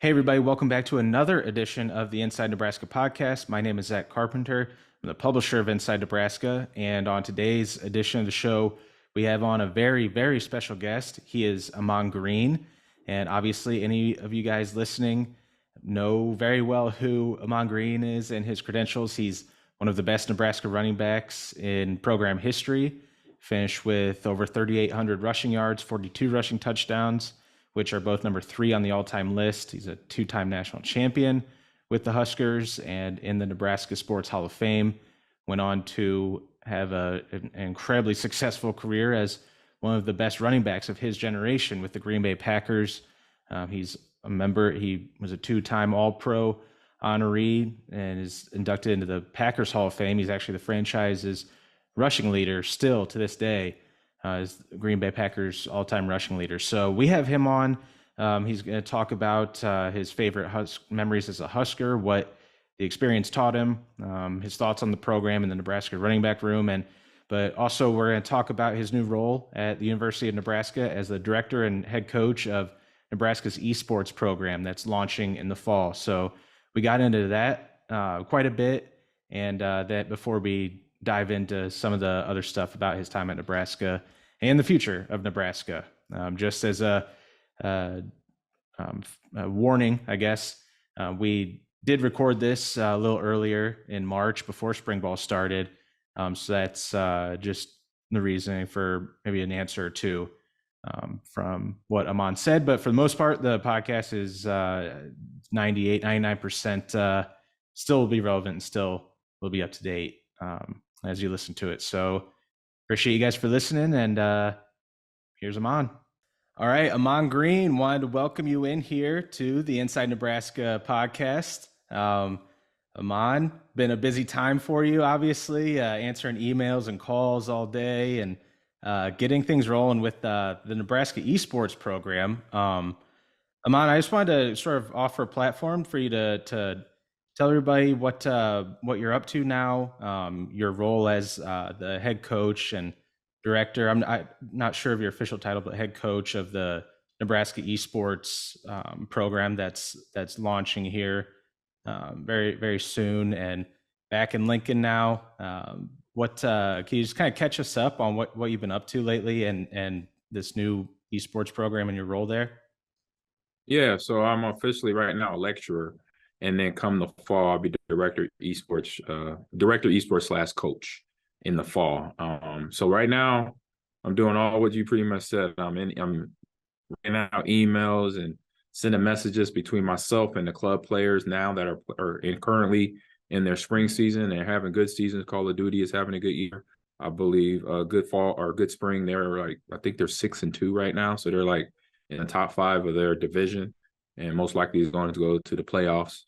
Hey, everybody, welcome back to another edition of the Inside Nebraska podcast. My name is Zack Carpenter. I'm the publisher of Inside Nebraska. And on today's edition of the show, we have on a very, very special guest. He is Ahman Green. And obviously, any of you guys listening know very well who Ahman Green is and his credentials. He's one of the best Nebraska running backs in program history, finished with over 3,800 rushing yards, 42 rushing touchdowns, which are both number 3 on the all-time list. He's a 2-time national champion with the Huskers and in the Nebraska Sports Hall of Fame. Went on to have an incredibly successful career as one of the best running backs of his generation with the Green Bay Packers. He's a member. He was a 2-time All-Pro honoree and is inducted into the Packers Hall of Fame. He's actually the franchise's rushing leader still to this day. Is Green Bay Packers all-time rushing leader. So we have him on. He's going to talk about his favorite memories as a Husker, what the experience taught him, his thoughts on the program in the Nebraska running back room, but also we're going to talk about his new role at the University of Nebraska as the director and head coach of Nebraska's esports program that's launching in the fall. So we got into that quite a bit, and that before we dive into some of the other stuff about his time at Nebraska and the future of Nebraska. Just as a warning, I guess, we did record this a little earlier in March before spring ball started. So that's just the reasoning for maybe an answer or two from what Ahman said. But for the most part, the podcast is 98, 99% still will be relevant and still will be up to date as you listen to it. So appreciate you guys for listening, and here's Ahman. All right, Ahman Green, wanted to welcome you in here to the Inside Nebraska podcast. Ahman, been a busy time for you, obviously, answering emails and calls all day and getting things rolling with the Nebraska esports program. Ahman, I just wanted to sort of offer a platform for you to tell everybody what you're up to now, your role as the head coach and director. I'm not sure of your official title, but head coach of the Nebraska esports program that's launching here very, very soon and back in Lincoln now. Can you just kind of catch us up on what you've been up to lately and this new esports program and your role there? Yeah, so I'm officially right now a lecturer, and then come the fall, I'll be director esports slash coach in the fall. So right now, I'm doing all what you pretty much said. I'm writing out emails and sending messages between myself and the club players now that are currently in their spring season. They're having good seasons. Call of Duty is having a good year. I believe a good fall or a good spring. I think they're 6-2 right now, so they're like in the top 5 of their division, and most likely is going to go to the playoffs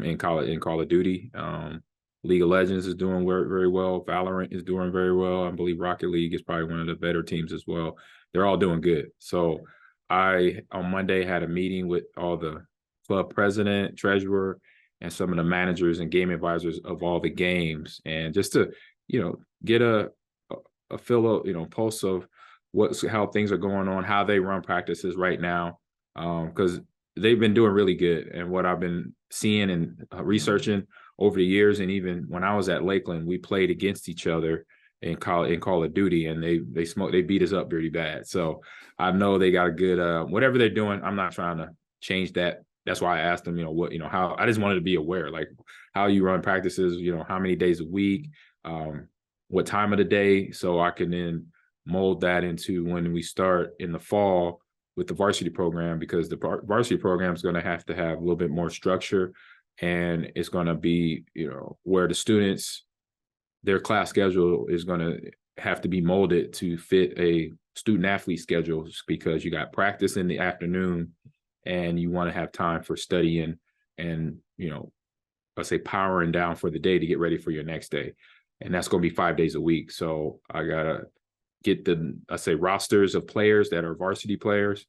in Call of Duty. League of Legends is doing very well. Valorant is doing very well. I believe Rocket League is probably one of the better teams as well. They're all doing good. So I, on Monday, had a meeting with all the club president, treasurer, and some of the managers and game advisors of all the games. And just to, get a feel of, pulse of how things are going on, how they run practices right now. Because they've been doing really good. And what I've been seeing and researching over the years, and even when I was at Lakeland, we played against each other in Call of Duty, and they beat us up pretty bad. So I know they got a good whatever they're doing. I'm not trying to change that. That's why I asked them, how I just wanted to be aware, like how you run practices, how many days a week, what time of the day, so I can then mold that into when we start in the fall with the varsity program, because the varsity program is going to have a little bit more structure, and it's going to be, where the students, their class schedule is going to have to be molded to fit a student athlete schedule, because you got practice in the afternoon and you want to have time for studying and, let's say powering down for the day to get ready for your next day. And that's going to be 5 days a week. So I got to get rosters of players that are varsity players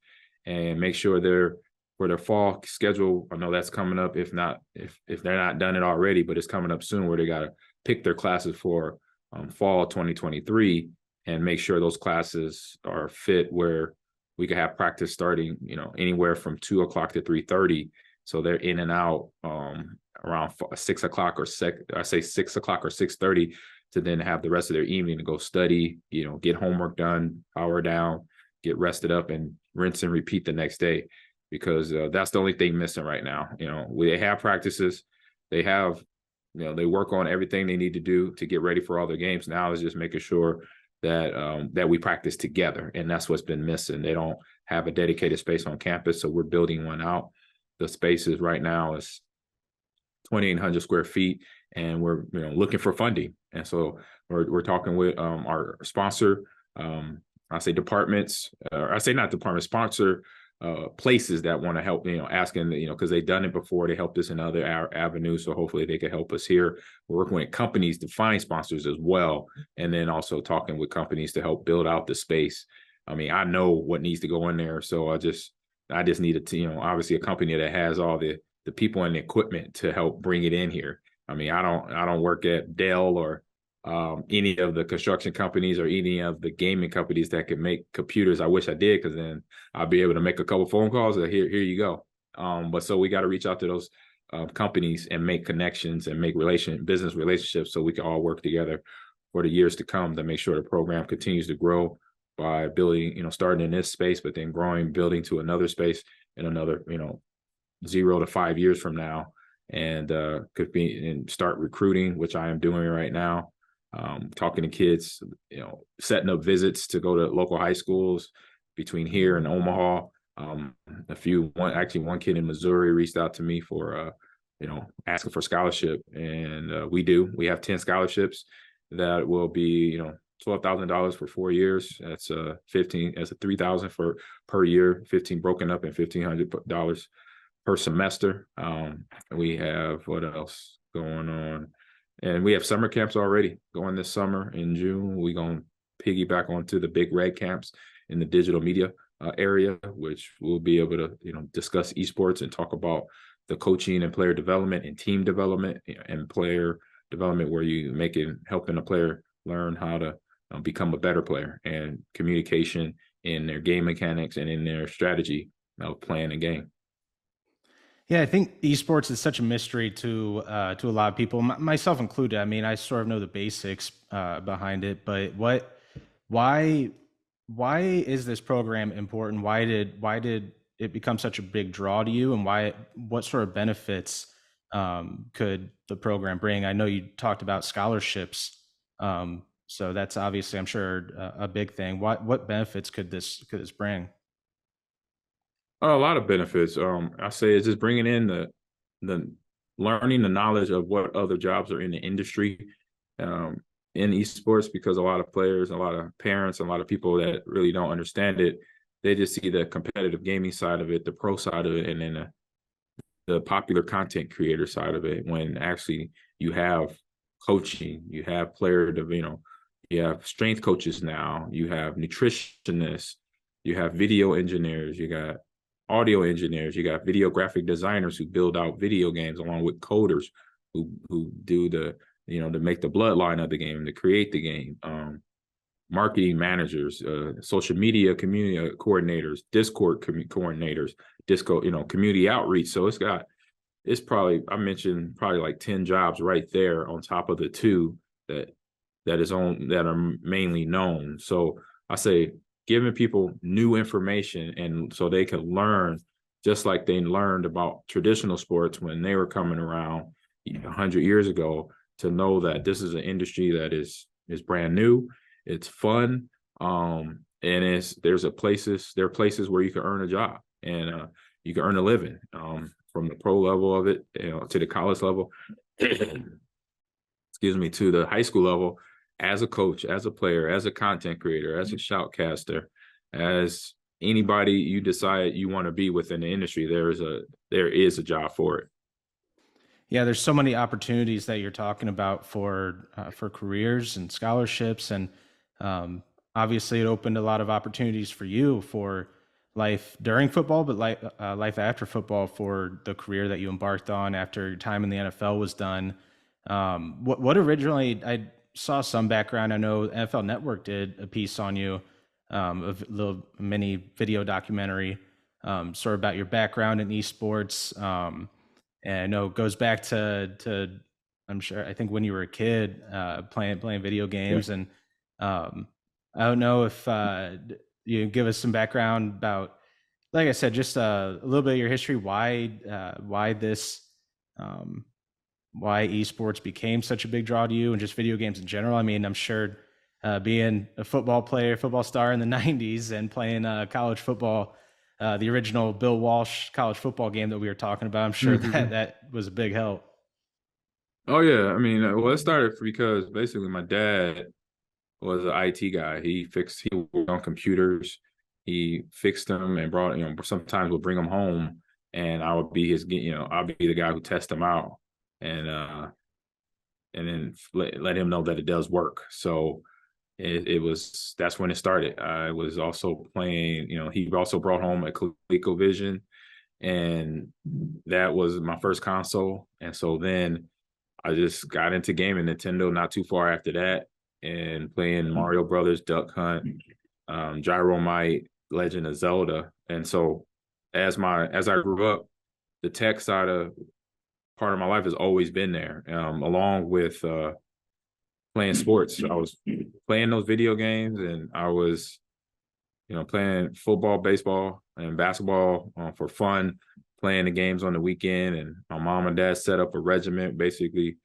and make sure they're for their fall schedule. I know that's coming up, if they're not done it already, but it's coming up soon, where they got to pick their classes for fall 2023 and make sure those classes are fit where we could have practice starting, anywhere from 2 o'clock to 3:30. So they're in and out around 6 o'clock I say 6 o'clock or 6:30 to then have the rest of their evening to go study, get homework done, power down, get rested up, and rinse and repeat the next day. Because that's the only thing missing right now. They have practices, they have, they work on everything they need to do to get ready for all their games. Now is just making sure that we practice together, and that's what's been missing. They don't have a dedicated space on campus, so we're building one out. The spaces right now is 2,800 square feet, and we're looking for funding. And so we're talking with our sponsor. I say departments, or I say not departments, sponsor places that want to help, asking, because they've done it before. They helped us in other avenues. So hopefully they could help us here. We're working with companies to find sponsors as well. And then also talking with companies to help build out the space. I mean, I know what needs to go in there. So I just need obviously a company that has all the people and the equipment to help bring it in here. I mean, I don't work at Dell or any of the construction companies or any of the gaming companies that can make computers. I wish I did, because then I'll be able to make a couple phone calls and here you go. But so we got to reach out to those companies and make connections and make business relationships so we can all work together for the years to come to make sure the program continues to grow by building, starting in this space, but then growing, building to another space in another, 0 to 5 years from now, and could be and start recruiting, which I am doing right now. Talking to kids, setting up visits to go to local high schools between here and Omaha. One kid in Missouri reached out to me for, asking for scholarship, and we have 10 scholarships that will be, $12,000 for 4 years. That's $3,000 per year, 15 broken up, and $1,500 per semester. We have what else going on? And we have summer camps already going this summer in June. We're going to piggyback onto the big red camps in the digital media area, which we'll be able to, discuss esports and talk about the coaching and player development and team development and player development, where helping a player learn how to become a better player, and communication in their game mechanics and in their strategy of playing a game. Yeah, I think esports is such a mystery to a lot of people, myself included. I mean, I sort of know the basics behind it, but why is this program important? Why did it become such a big draw to you, and what sort of benefits could the program bring? I know you talked about scholarships, so that's obviously, I'm sure, a big thing. What benefits could this bring? A lot of benefits. I say it's just bringing in the learning the knowledge of what other jobs are in the industry in esports, because a lot of players, a lot of parents, a lot of people that really don't understand it, they just see the competitive gaming side of it, the pro side of it, and then the popular content creator side of it, when actually you have coaching, you have you have strength coaches now, you have nutritionists, you have video engineers, you got audio engineers, you got video graphic designers who build out video games, along with coders who do to make the bloodline of the game, to create the game, marketing managers, social media community coordinators, Discord coordinators, community outreach. So I mentioned probably like 10 jobs right there on top of the two that are mainly known. So I say, giving people new information, and so they can learn just like they learned about traditional sports when they were coming around 100 years ago, to know that this is an industry that is brand new, it's fun, and there are places where you can earn a job, and you can earn a living, from the pro level of it, to the college level, excuse me, to the high school level, as a coach, as a player, as a content creator, as a shoutcaster, as anybody you decide you want to be within the industry, there is a job for it. Yeah, there's so many opportunities that you're talking about for careers and scholarships, and obviously it opened a lot of opportunities for you for life during football, but life after football, for the career that you embarked on after your time in the NFL was done. What originally, I saw some background. I know NFL Network did a piece on you. of a little mini video documentary, sort of about your background in esports. And I know it goes back to I'm sure I think when you were a kid playing video Yeah. games, and I don't know if you give us some background about, like I said, just a little bit of your history, why this. Um, why esports became such a big draw to you and just video games in general. I mean, I'm sure being a football player, football star in the 90s and playing college football, the original Bill Walsh college football game that we were talking about, I'm sure that that was a big help. Oh yeah, I mean, well, it started because basically my dad was an IT guy. He worked on computers. He fixed them and brought, sometimes we'll bring them home, and I would be I'll be the guy who tests them out, and then let him know that it does work. So that's when it started. I was also playing, he also brought home a ColecoVision, and that was my first console. And so then I just got into gaming Nintendo not too far after that, and playing Mario Brothers, Duck Hunt, Gyromite, Legend of Zelda. And so as I grew up, the tech side of part of my life has always been there, along with playing sports. I was playing those video games, and I was, playing football, baseball, and basketball for fun, playing the games on the weekend. And my mom and dad set up a regiment basically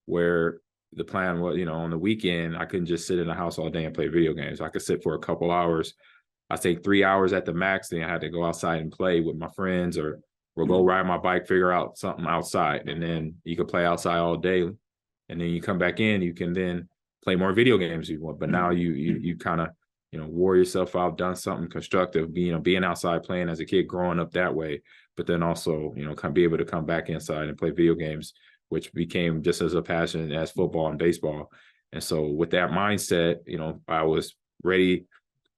where the plan was, on the weekend, I couldn't just sit in the house all day and play video games. I could sit for a couple hours. I take 3 hours at the max, then I had to go outside and play with my friends, or go ride my bike, figure out something outside. And then you could play outside all day. And then you come back in, you can then play more video games if you want. But now you kind of, wore yourself out, done something constructive, being outside playing as a kid, growing up that way. But then also, be able to come back inside and play video games, which became just as a passion as football and baseball. And so with that mindset, I was ready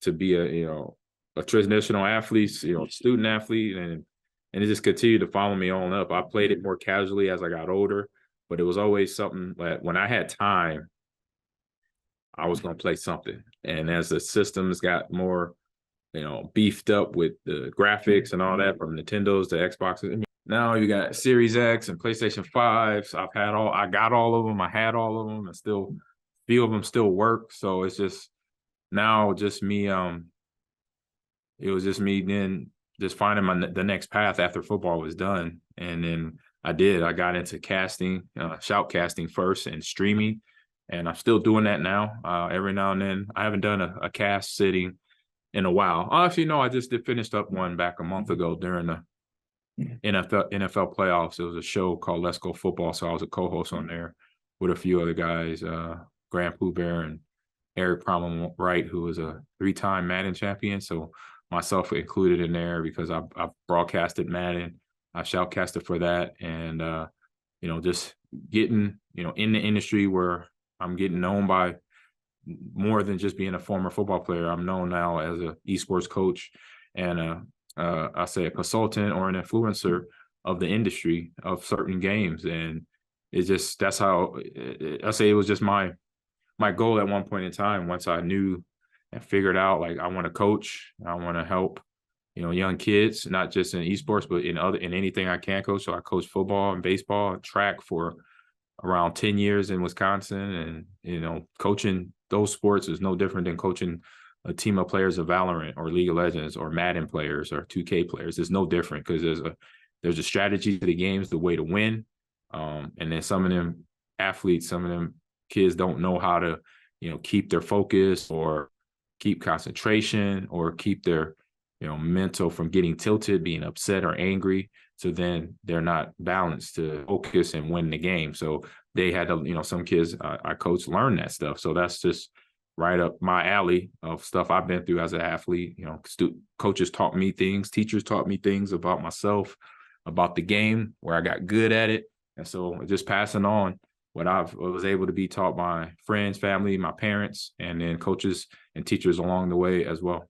to be a traditional athlete, student athlete, and it just continued to follow me on up. I played it more casually as I got older, but it was always something that when I had time, I was going to play something. And as the systems got more, beefed up with the graphics and all that, from Nintendos to Xboxes, now you got Series X and PlayStation 5s. I got all of them. I had all of them, and still, a few of them still work. So it's just now just me. It was just me then just finding the next path after football was done. And then I got into casting, shoutcasting first, and streaming. And I'm still doing that now. Every now and then. I haven't done a cast sitting in a while. Actually, no, I just finished up one back a month ago during the NFL playoffs. It was a show called Let's Go Football. So I was a co-host on there with a few other guys, Grant Poohbear and Eric Problem Wright, who was a 3-time Madden champion. So myself included in there because I've broadcasted Madden. I shoutcasted for that. And, just getting, in the industry where I'm getting known by more than just being a former football player. I'm known now as a esports coach and I say a consultant or an influencer of the industry of certain games. And it's just, that's how I say it was just my goal at one point in time. Once I knew and figured out, like, I want to coach, I want to help, young kids, not just in esports, but in anything I can coach. So I coached football and baseball and track for around 10 years in Wisconsin. And, coaching those sports is no different than coaching a team of players of Valorant or League of Legends or Madden players or 2K players. It's no different because there's a strategy to the games, the way to win. And then some of them athletes, some of them kids don't know how to, keep their focus or keep concentration or keep their, mental from getting tilted, being upset or angry. So then they're not balanced to focus and win the game. So they had to, some kids I coach learn that stuff. So that's just right up my alley of stuff I've been through as an athlete. Coaches taught me things, teachers taught me things about myself, about the game, where I got good at it. And so just passing on what I was able to be taught by friends, family, my parents, and then coaches and teachers along the way as well.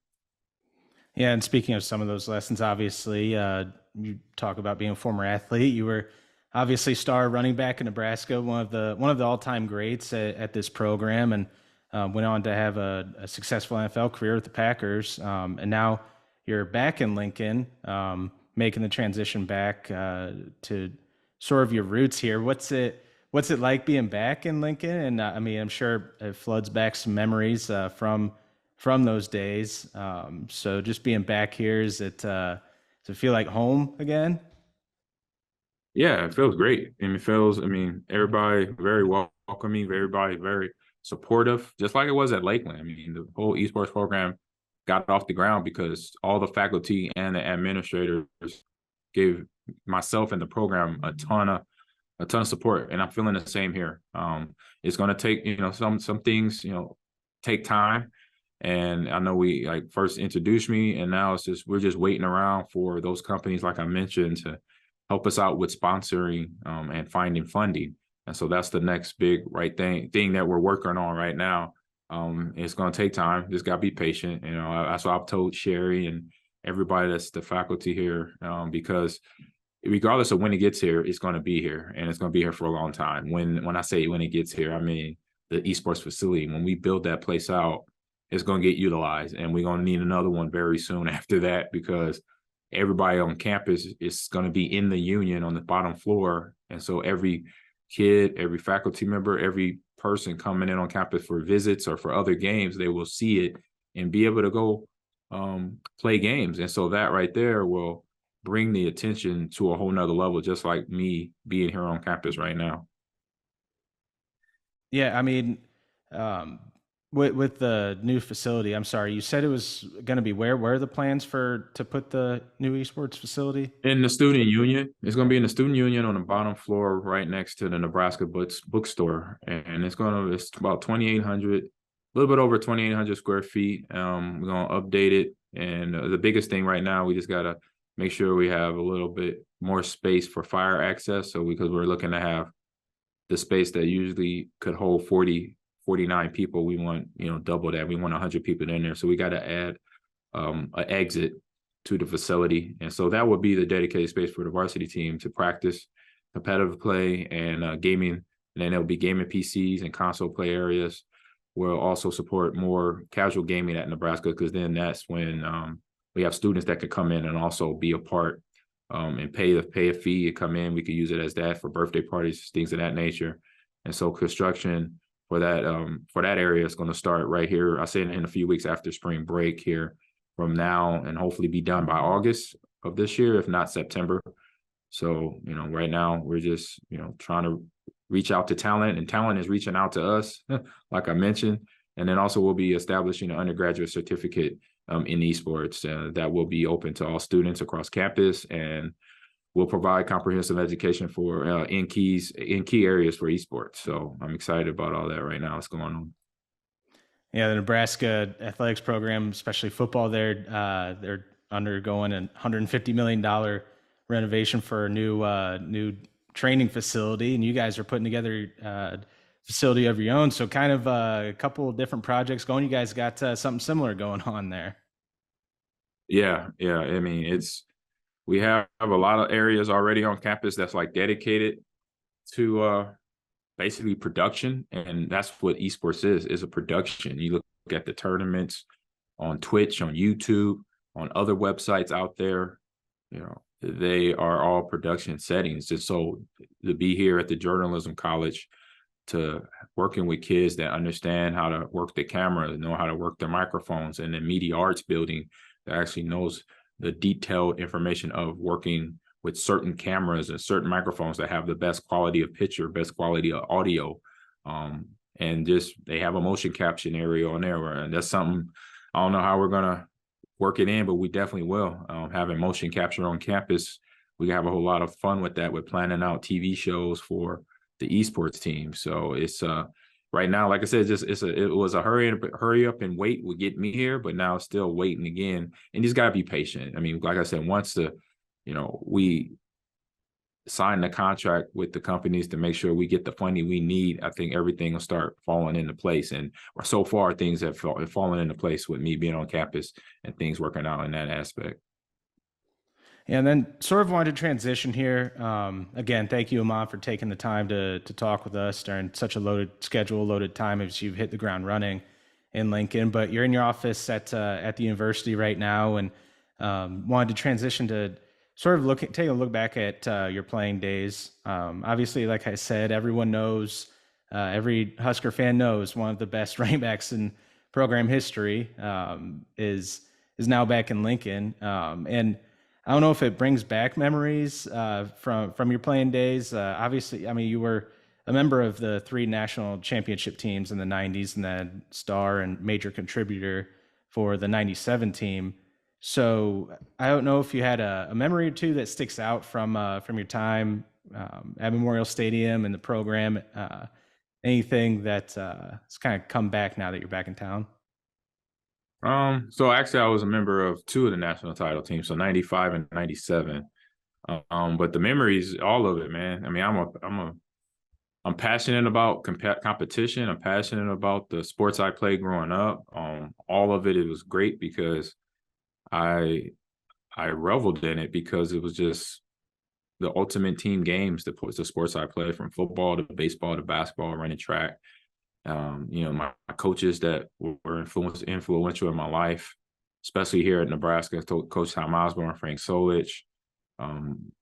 Yeah, and speaking of some of those lessons, obviously, you talk about being a former athlete. You were obviously star running back in Nebraska, one of the all-time greats at this program, and went on to have a successful NFL career with the Packers, and now you're back in Lincoln, making the transition back to sort of your roots here. What's it like being back in Lincoln? And I mean, I'm sure it floods back some memories from those days. So just being back here, does it feel like home again? Yeah, it feels great. And I mean, everybody very welcoming, everybody very supportive, just like it was at Lakeland. I mean, the whole esports program got off the ground because all the faculty and the administrators gave myself and the program a ton of support, and I'm feeling the same here. It's going to take, some things, take time, and I know we like first introduced me, and now we're just waiting around for those companies, like I mentioned, to help us out with sponsoring and finding funding. And so that's the next big thing that we're working on right now. It's going to take time. Just got to be patient. That's what I've told Sherry and everybody that's the faculty here, because regardless of when it gets here, it's going to be here, and it's going to be here for a long time. When I say when it gets here, I mean the esports facility. When we build that place out, it's going to get utilized, and we're going to need another one very soon after that, because everybody on campus is going to be in the union on the bottom floor. And so every kid, every faculty member, every person coming in on campus for visits or for other games, they will see it and be able to go play games. And so that right there will bring the attention to a whole nother level, just like me being here on campus right now. Yeah, I mean, um, with the new facility, I'm sorry, you said it was going to be where? Where are the plans to put the new esports facility? In the student union, it's going to be in the student union on the bottom floor, right next to the Nebraska bookstore, and it's about 2,800, a little bit over 2,800 square feet. We're going to update it, and the biggest thing right now, we just got to make sure we have a little bit more space for fire access. So because we're looking to have the space that usually could hold 49 people, we want, double that. We want 100 people in there. So we got to add an exit to the facility. And so that would be the dedicated space for the varsity team to practice competitive play and gaming. And then there'll be gaming PCs and console play areas. We'll also support more casual gaming at Nebraska, because then that's when we have students that could come in and also be a part and pay a fee to come in. We could use it as that for birthday parties, things of that nature. And so construction for that area is going to start right here. I say in a few weeks after spring break here from now, and hopefully be done by August of this year, if not September. So, right now we're just, trying to reach out to talent, and talent is reaching out to us, like I mentioned. And then also we'll be establishing an undergraduate certificate in esports that will be open to all students across campus, and will provide comprehensive education for in key areas for esports. So I'm excited about all that right now. What's going on? Yeah, the Nebraska athletics program, especially football, they're undergoing a $150 million renovation for a new training facility, and you guys are putting together a facility of your own. So kind of a couple of different projects going. You guys got something similar going on there. Yeah. I mean, we have a lot of areas already on campus that's like dedicated to basically production, and that's what esports is a production. You look at the tournaments on Twitch, on YouTube, on other websites out there, they are all production settings. And so to be here at the journalism college, to working with kids that understand how to work the camera, know how to work the microphones, and the media arts building that actually knows the detailed information of working with certain cameras and certain microphones that have the best quality of picture, best quality of audio. And just they have a motion caption area on there. And that's something, I don't know how we're going to work it in, but we definitely will. Having motion capture on campus, we have a whole lot of fun with that, with planning out TV shows for the esports team. So it's right now, like I said, it was a hurry up and wait would get me here, but now it's still waiting again. And you just got to be patient. I mean, like I said, once we sign the contract with the companies to make sure we get the funding we need, I think everything will start falling into place. And so far, things have fallen into place with me being on campus and things working out in that aspect. And then sort of wanted to transition here. Again, thank you, Ahman, for taking the time to talk with us during such a loaded schedule, loaded time as you've hit the ground running in Lincoln. But you're in your office at the university right now, and wanted to transition to sort of take a look back at your playing days. Obviously, like I said, everyone knows, every Husker fan knows one of the best running backs in program history is now back in Lincoln, and I don't know if it brings back memories from your playing days. Obviously, I mean, you were a member of the three national championship teams in the '90s, and then star and major contributor for the '97 team. So I don't know if you had a memory or two that sticks out from your time at Memorial Stadium and the program. Anything that has kind of come back now that you're back in town? So actually I was a member of two of the national title teams, so 95 and 97. But the memories, all of it, man. I mean, I'm passionate about competition. I'm passionate about the sports I played growing up. All of it, it was great because I I reveled in it because it was just the ultimate team games, the sports I played, from football to baseball to basketball, running track. My coaches that were influential in my life, especially here at Nebraska, Coach Tom Osborne, Frank Solich,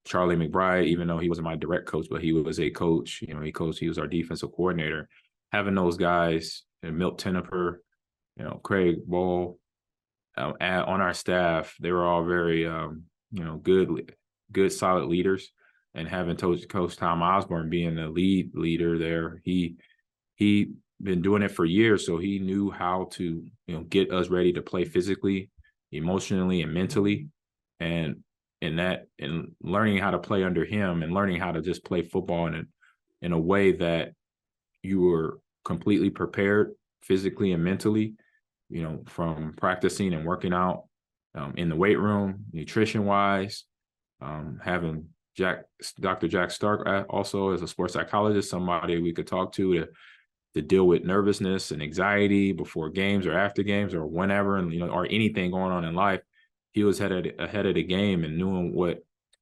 Charlie McBride, even though he wasn't my direct coach, but he was a coach. He was our defensive coordinator. Having those guys, Milt Tenniper, Craig Ball, on our staff, they were all very, good, solid leaders. And having Coach Tom Osborne being the leader there, he been doing it for years, so he knew how to get us ready to play physically, emotionally, and mentally. And learning how to play under him and learning how to just play football in a way that you were completely prepared physically and mentally, from practicing and working out in the weight room, nutrition wise, having Dr. Jack Stark also as a sports psychologist, somebody we could talk to deal with nervousness and anxiety before games or after games or whenever, and or anything going on in life. He was ahead of the game and knowing what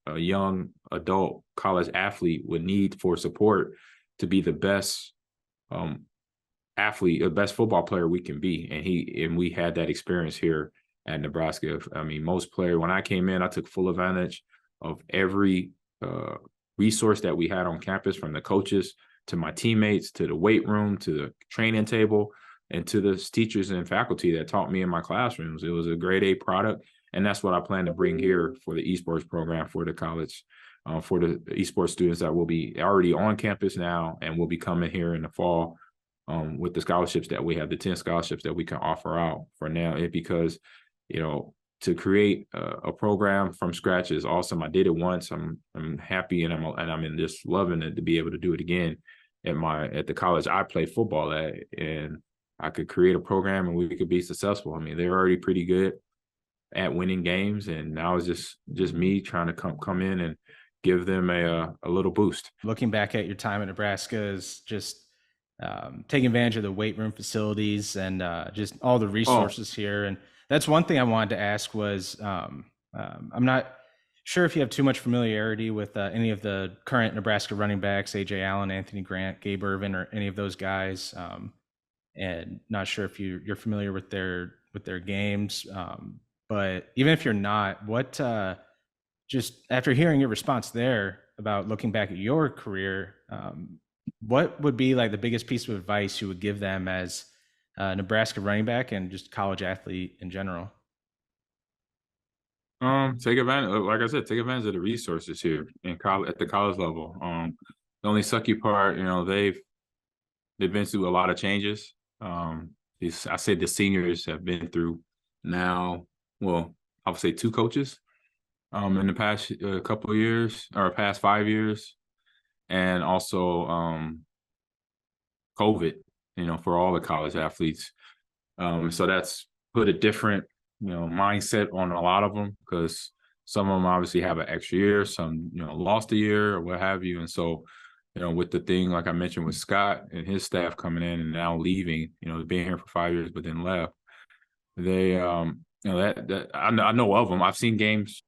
a young adult college athlete would need for support to be the best athlete, the best football player we can be. And we had that experience here at Nebraska. I mean, when I came in, I took full advantage of every resource that we had on campus, from the coaches to my teammates, to the weight room, to the training table, and to the teachers and faculty that taught me in my classrooms. It was a grade A product, and that's what I plan to bring here for the esports program for the college, for the esports students that will be already on campus now and will be coming here in the fall, with the scholarships that we have, the 10 scholarships that we can offer out for now. Because, to create a program from scratch is awesome. I did it once. I'm happy, and I'm in just loving it to be able to do it again at the college I play football at, and I could create a program and we could be successful. I mean, they're already pretty good at winning games, and now it's just me trying to come in and give them a little boost. Looking back at your time at Nebraska is just taking advantage of the weight room facilities and just all the resources here. And that's one thing I wanted to ask was, I'm not sure if you have too much familiarity with any of the current Nebraska running backs, AJ Allen, Anthony Grant, Gabe Irvin, or any of those guys. And not sure if you're familiar with their games. But even if you're not, what just after hearing your response there about looking back at your career, what would be like the biggest piece of advice you would give them as a Nebraska running back and just college athlete in general? Take advantage, like I said, take advantage of the resources here at the college level. The only sucky part, they've been through a lot of changes. I say the seniors have been through now, well, I would say two coaches in the past couple of years, or past 5 years, and also COVID, for all the college athletes. So that's put a different, mindset on a lot of them, because some of them obviously have an extra year, some, lost a year or what have you. And so, with the thing, like I mentioned, with Scott and his staff coming in and now leaving, being here for 5 years, but then left, they That I know of them. I've seen games.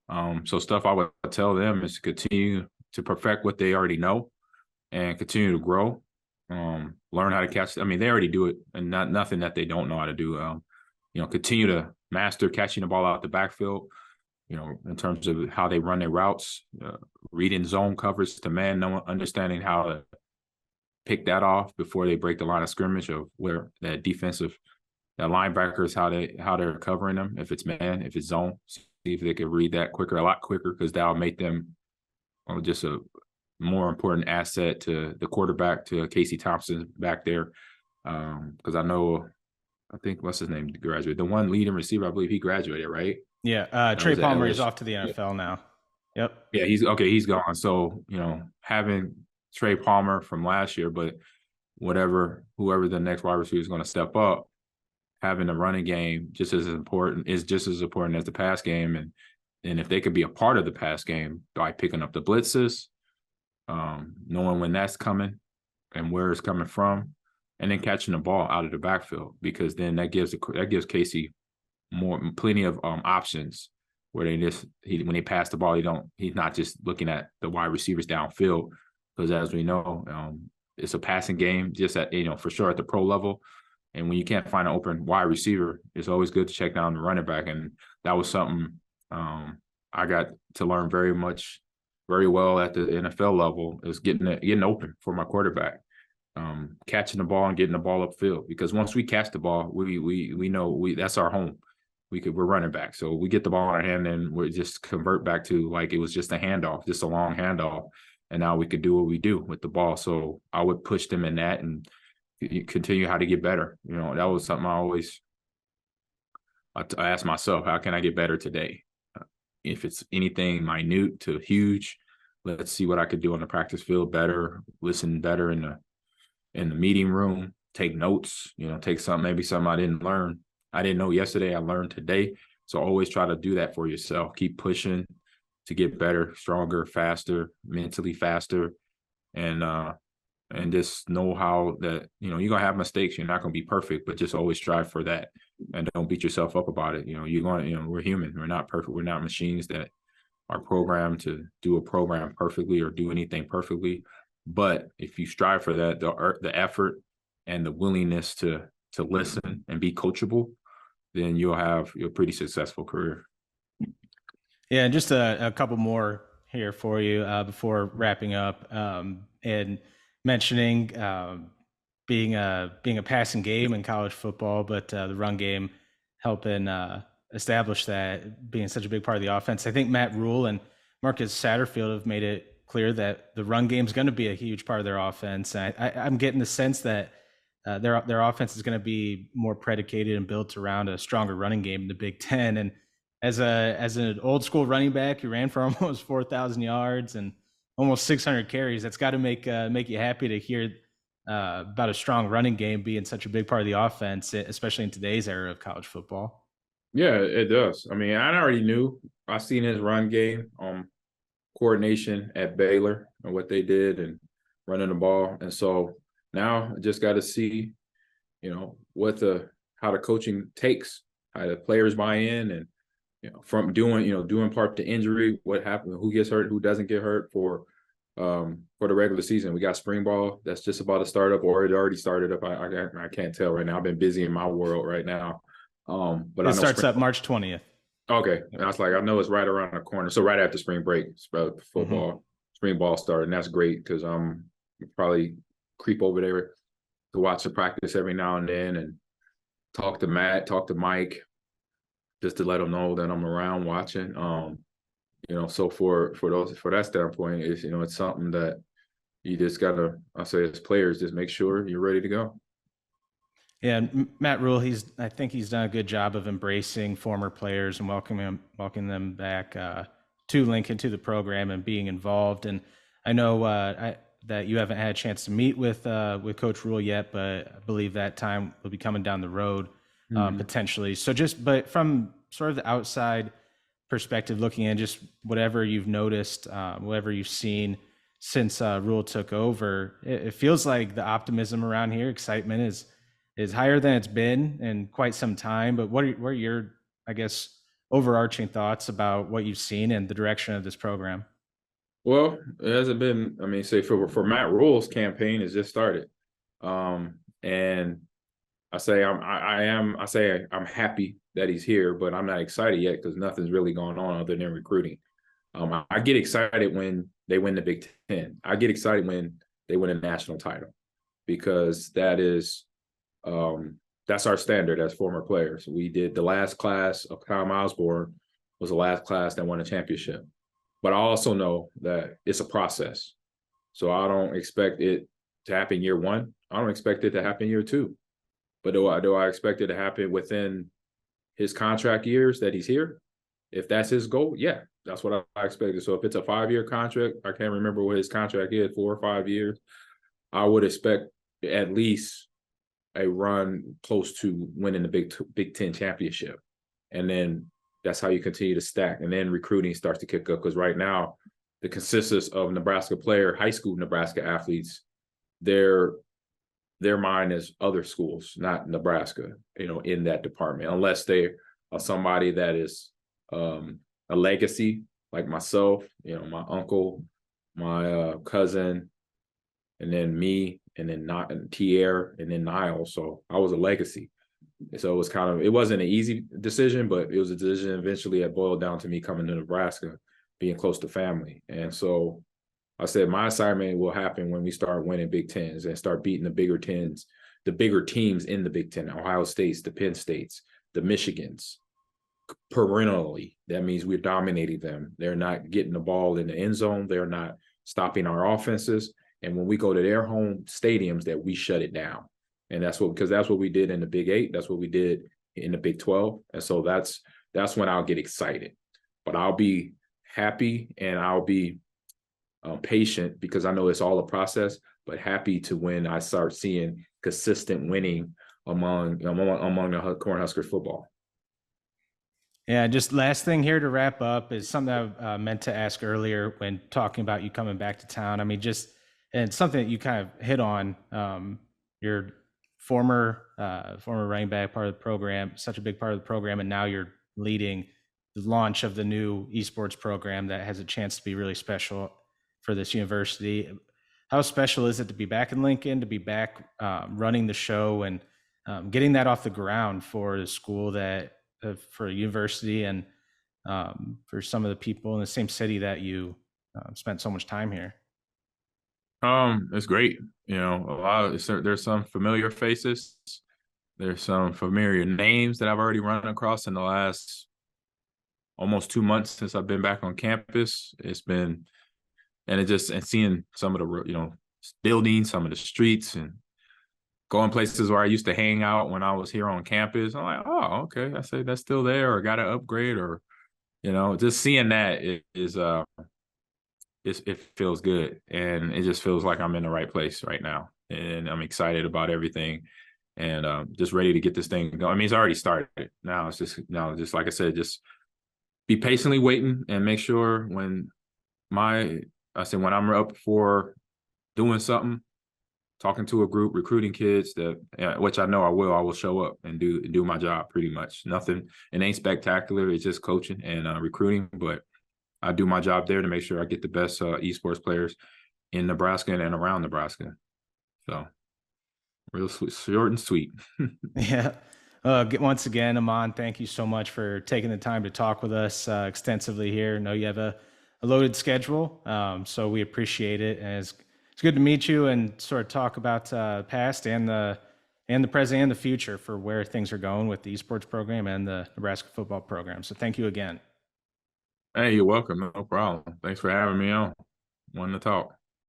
So stuff I would tell them is to continue to perfect what they already know and continue to grow. Learn how to catch. I mean, they already do it, and nothing that they don't know how to do. Continue to master catching the ball out the backfield. In terms of how they run their routes, reading zone coverage to man, understanding how to pick that off before they break the line of scrimmage of where that linebackers how they're covering them, if it's man, if it's zone, see if they can read that a lot quicker, because that'll make them just a more important asset to the quarterback, to Casey Thompson back there. Because I think what's his name graduated, the one leading receiver, I believe he graduated, right? Yeah, Trey Palmer is off to the NFL now. Yep. Yeah, he's gone. So, having Trey Palmer from last year, but whoever the next wide receiver is going to step up, having a running game just as important as the pass game. And if they could be a part of the pass game by picking up the blitzes, knowing when that's coming and where it's coming from, and then catching the ball out of the backfield, because then that gives Casey plenty of options where when they pass the ball, he's not just looking at the wide receivers downfield, because as we know, it's a passing game just at, for sure at the pro level. And when you can't find an open wide receiver, it's always good to check down the running back. And that was something I got to learn very well at the NFL level, is getting open for my quarterback, catching the ball and getting the ball upfield. Because once we catch the ball, we know that's our home. We're running back. So we get the ball in our hand and we just convert back to like it was just a handoff, just a long handoff. And now we could do what we do with the ball. So I would push them in that and continue how to get better. That was something I asked myself, how can I get better today? If it's anything minute to huge, let's see what I could do on the practice field better, listen better in the meeting room, take notes, take maybe something I didn't learn. I didn't know yesterday, I learned today. So always try to do that for yourself. Keep pushing to get better, stronger, faster, mentally faster. And just know how that, you're going to have mistakes. You're not going to be perfect, but just always strive for that. And don't beat yourself up about it. We're human. We're not perfect. We're not machines that are programmed to do a program perfectly or do anything perfectly. But if you strive for that, the effort and the willingness to listen and be coachable, then you'll have a pretty successful career. Yeah, and just a couple more here for you before wrapping up, and mentioning being a passing game in college football, but the run game helping establish that being such a big part of the offense. I think Matt Rule and Marcus Satterfield have made it clear that the run game is going to be a huge part of their offense. And I'm getting the sense that their offense is going to be more predicated and built around a stronger running game in the Big Ten. And as an old school running back who ran for almost 4,000 yards and almost 600 carries, that's got to make you happy to hear about a strong running game being such a big part of the offense, especially in today's era of college football. Yeah, it does. I mean, I already knew. I seen his run game, coordination at Baylor and what they did and running the ball. And so now I just got to see, how the coaching takes, how the players buy in, and from doing part to injury, what happened, who gets hurt, who doesn't get hurt for the regular season. We got spring ball that's just about to start up, or it already started up. I can't tell right now. I've been busy in my world right now. But it starts up March 20th. Okay. And I was like, I know it's right around the corner. So right after spring break, it's about football, spring ball started. And that's great because I'm probably creep over there to watch the practice every now and then and talk to Matt, talk to Mike, just to let them know that I'm around watching. So for that standpoint, it's something that you just gotta, I say as players, just make sure you're ready to go. Yeah, and Matt Rule, I think he's done a good job of embracing former players and welcoming them back to Lincoln, to the program, and being involved. And I know that you haven't had a chance to meet with Coach Rule yet, but I believe that time will be coming down the road potentially. So but from sort of the outside perspective looking in, just whatever you've noticed, whatever you've seen since Rule took over, it feels like the optimism around here, excitement is higher than it's been in quite some time. But what are your I guess, overarching thoughts about what you've seen and the direction of this program. Well, it hasn't been. I mean, say for Matt Rule's campaign has just started, and I say I'm happy that he's here, but I'm not excited yet because nothing's really going on other than recruiting. I get excited when they win the Big Ten. I get excited when they win a national title because that's our standard as former players. We did the last class of Tom Osborne was the last class that won a championship. But I also know that it's a process. So I don't expect it to happen year one. I don't expect it to happen year two. But do I expect it to happen within his contract years that he's here? If that's his goal, yeah, that's what I expected. So if it's a 5-year contract, I can't remember what his contract is, 4 or 5 years, I would expect at least a run close to winning the Big Ten championship. And then that's how you continue to stack. And then recruiting starts to kick up because right now the consensus of Nebraska player, high school Nebraska athletes, their mind is other schools, not Nebraska, in that department, unless they are somebody that is a legacy like myself, my uncle, my cousin, and then me, and then Tier, and then Niles. So I was a legacy. So it wasn't an easy decision, but it was a decision eventually that boiled down to me coming to Nebraska, being close to family. And so I said, my assignment will happen when we start winning Big Tens and start beating the bigger teams in the Big Ten, Ohio States, the Penn States, the Michigans, perennially. That means we're dominating them. They're not getting the ball in the end zone. They're not stopping our offenses. And when we go to their home stadiums, that we shut it down. And that's what we did in the Big 8. That's what we did in the Big 12. And so that's when I'll get excited. But I'll be happy and I'll be patient because I know it's all a process, but happy to when I start seeing consistent winning among the Cornhuskers football. Yeah, just last thing here to wrap up is something I meant to ask earlier when talking about you coming back to town. I mean, and something that you kind of hit on, your former running back part of the program, such a big part of the program, and now you're leading the launch of the new esports program that has a chance to be really special for this university. How special is it to be back in Lincoln, to be back running the show and getting that off the ground for the school for a university and for some of the people in the same city that you spent so much time here? It's great. There's some familiar faces. There's some familiar names that I've already run across in the last almost 2 months since I've been back on campus. And seeing some of the, buildings, some of the streets, and going places where I used to hang out when I was here on campus. I'm like, oh, okay. I say that's still there, or got to upgrade, or, just seeing that it feels good, and it just feels like I'm in the right place right now, and I'm excited about everything, and just ready to get this thing going. I mean, it's already started. Now it's just like I said, just be patiently waiting and make sure when I'm up for doing something, talking to a group, recruiting kids, which I know I will show up and do my job pretty much. Nothing, it ain't spectacular. It's just coaching and recruiting, but I do my job there to make sure I get the best esports players in Nebraska and around Nebraska. So real sweet, short and sweet. Yeah. Once again, Ahman, thank you so much for taking the time to talk with us extensively here. I know you have a loaded schedule, so we appreciate it. And it's good to meet you and sort of talk about past and the present and the future for where things are going with the esports program and the Nebraska football program. So thank you again. Hey, you're welcome. No problem. Thanks for having me on. Wanted to talk.